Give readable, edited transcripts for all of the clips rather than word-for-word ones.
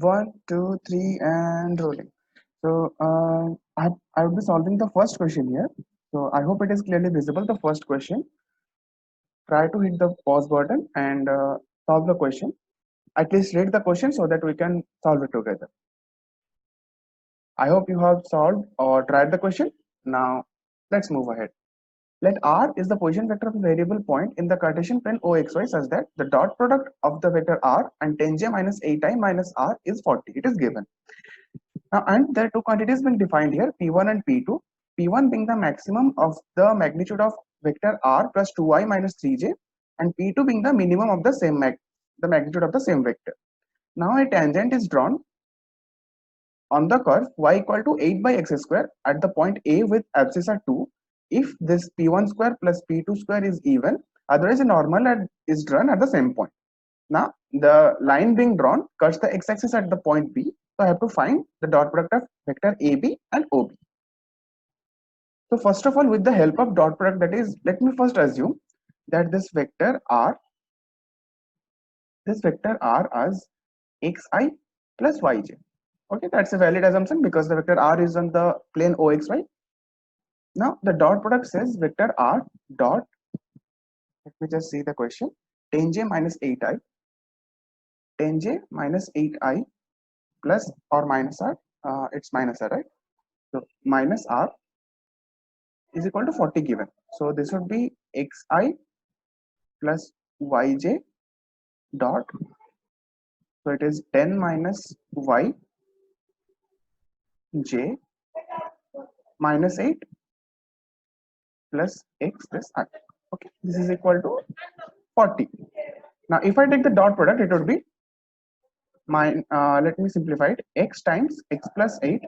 One, two, three, and rolling. So I will be solving the first question here. So I hope it is clearly visible. The first question. Try to hit the pause button and solve the question. At least read the question so that we can solve it together. I hope you have solved or tried the question. Now let's move ahead. Let R is the position vector of a variable point in the Cartesian plane OXY such that the dot product of the vector R and tan j minus 8i minus R is 40. It is given. Now, and there are two quantities being defined here, P1 and P2. P1 being the maximum of the magnitude of vector R plus 2i minus 3j, and P2 being the minimum of the same the magnitude of the same vector. Now a tangent is drawn on the curve y equal to 8 by x square at the point A with abscissa 2 if this P1 square plus P2 square is even, otherwise a normal is drawn at the same point. Now the line being drawn cuts the x-axis at the point B, so I have to find the dot product of vector AB and OB. So first of all, with the help of dot product, that is, let me first assume that this vector R as xi plus yj. Okay, that's a valid assumption because the vector R is on the plane OXY. Now the dot product says vector R dot, let me just see the question, tan j minus 8i, tan j minus 8i plus or minus R, it's minus R, right? So minus R is equal to 40 given. So this would be xi plus yj dot. So it is 10 minus y j minus 8 plus x plus I. Okay, this is equal to 40. Now if I take the dot product, it would be let me simplify it, x times x plus 8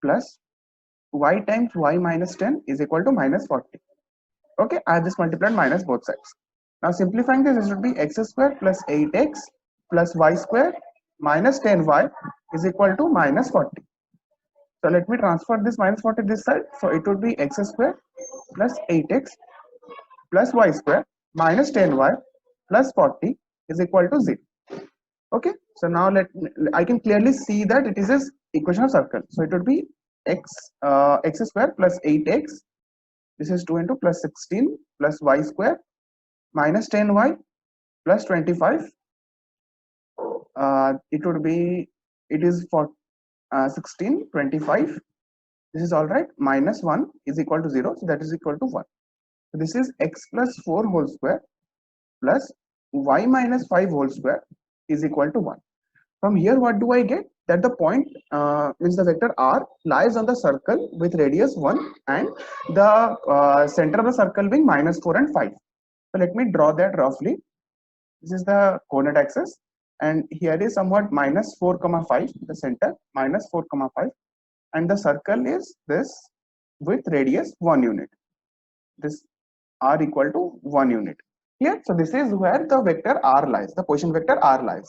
plus y times y minus 10 is equal to minus 40. Okay, I have just multiplied minus both sides. Now simplifying this would be x square plus 8x plus y square minus 10y is equal to minus 40. So let me transfer this minus 40 this side. So it would be x square plus 8x plus y square minus 10y plus 40 is equal to 0. Okay, so now I can clearly see that it is an equation of circle. So it would be x square plus 8x, this is 2 into plus 16 plus y square minus 10y plus 25. It would be, it is for 16 25, this is all right, minus 1 is equal to 0, so that is equal to 1. So this is x plus 4 whole square plus y minus 5 whole square is equal to 1. From here what do I get? That the point means the vector R lies on the circle with radius 1 and the center of the circle being minus 4 and 5. So let me draw that roughly. This is the coordinate axis and here is somewhat minus 4 comma 5, the center minus 4 comma 5, and the circle is this with radius 1 unit, this R equal to 1 unit here. So this is where the vector R lies, the position vector R lies.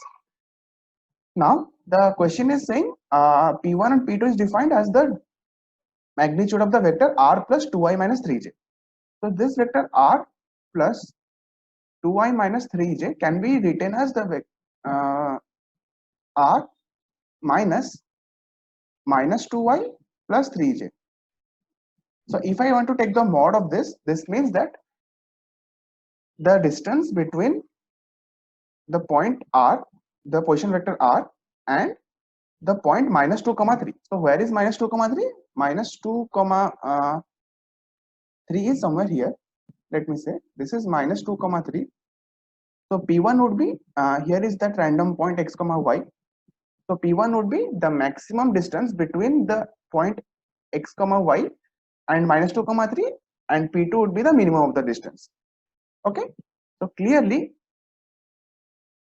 Now the question is saying P1 and P2 is defined as the magnitude of the vector R plus 2i minus 3j. So this vector R plus 2i minus 3j can be written as the R minus 2y plus 3j. So if I want to take the mod of this means that the distance between the point R, the position vector R, and the point minus 2 comma 3. So where is minus 2 comma 3? Minus 2 comma 3 is somewhere here. Let me say this is minus 2 comma 3. So P1 would be here is that random point x comma y. So P1 would be the maximum distance between the point x comma y and minus 2 comma 3, and P2 would be the minimum of the distance. Okay, so clearly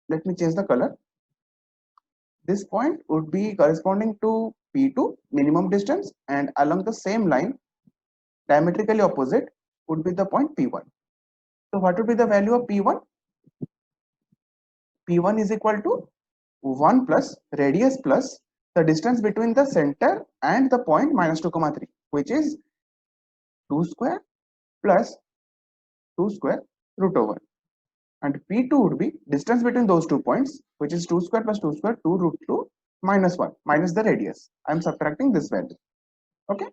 let me change the color. This point would be corresponding to P2 minimum distance, and along the same line diametrically opposite would be the point P1. So what would be the value of P1? P1 is equal to 1 plus radius plus the distance between the center and the point minus 2 comma 3, which is 2 square plus 2 square root over, and P2 would be distance between those 2 points, which is 2 square plus 2 square 2 root 2 minus 1 minus the radius. I'm subtracting this value. Okay.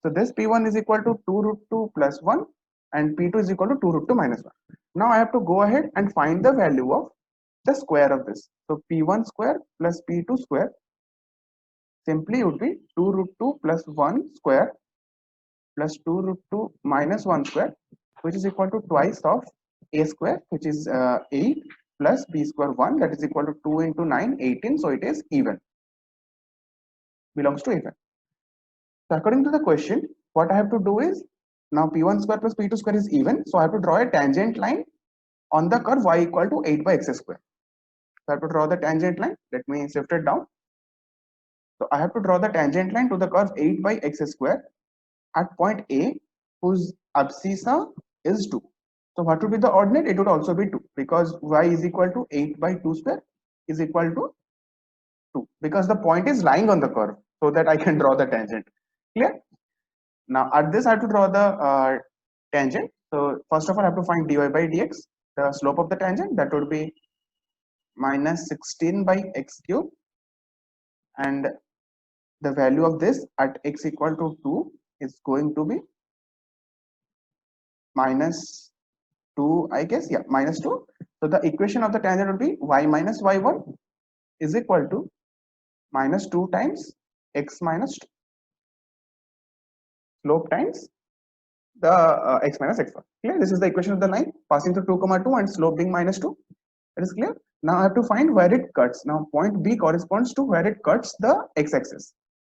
So this P1 is equal to 2 root 2 plus 1 and P2 is equal to 2 root 2 minus 1. Now I have to go ahead and find the value of the square of this. So P1 square plus P2 square simply would be 2 root 2 plus 1 square plus 2 root 2 minus 1 square, which is equal to twice of a square, which is 8 plus b square 1, that is equal to 2 into 9, 18. So it is even, belongs to even. So according to the question, what I have to do is, now P1 square plus P2 square is even. So I have to draw a tangent line on the curve y equal to 8 by x square. So I have to draw the tangent line. Let me shift it down. So I have to draw the tangent line to the curve 8 by x square at point A, whose abscissa is 2. So what would be the ordinate? It would also be 2, because y is equal to 8 by 2 square is equal to 2, because the point is lying on the curve, so that I can draw the tangent. Clear? Now at this I have to draw the tangent. So first of all I have to find dy by dx, the slope of the tangent, that would be minus 16 by x cube, and the value of this at x equal to 2 is going to be minus 2, I guess, yeah, minus 2. So the equation of the tangent would be y minus y1 is equal to minus 2 times x minus 2, slope times the x minus x1. Clear? This is the equation of the line passing through 2 comma 2 and slope being minus 2. It is clear. Now I have to find where it cuts. Now point B corresponds to where it cuts the x-axis.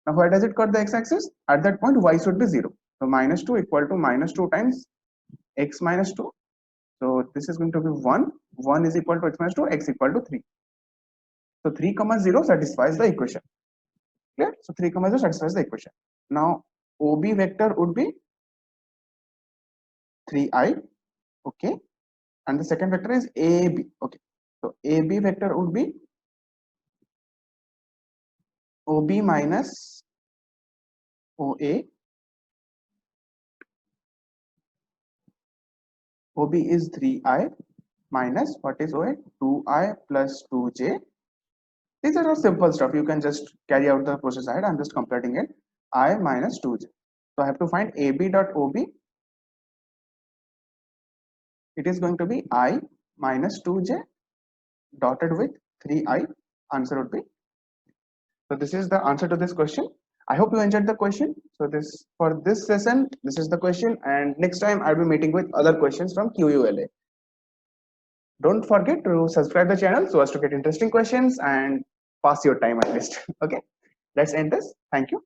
Now where does it cut the x-axis? At that point y should be 0. So minus 2 equal to minus 2 times x minus 2. So this is going to be 1. 1 is equal to x minus 2, x equal to 3. So 3 comma 0 satisfies the equation. Clear? So 3 comma 0 satisfies the equation. Now OB vector would be 3i. Okay. And the second vector is AB. Okay. So AB vector would be OB minus OA. OB is 3i minus what is OA? 2i plus 2j. These are all simple stuff. You can just carry out the process ahead. I'm just completing it. I minus 2j. So I have to find AB dot OB. It is going to be I minus 2j dotted with 3i. Answer would be. So this is the answer to this question. I hope you enjoyed the question. So this, for this session, this is the question, and next time I'll be meeting with other questions from QULA. Don't forget to subscribe the channel so as to get interesting questions and pass your time at least. Okay, let's end this. Thank you.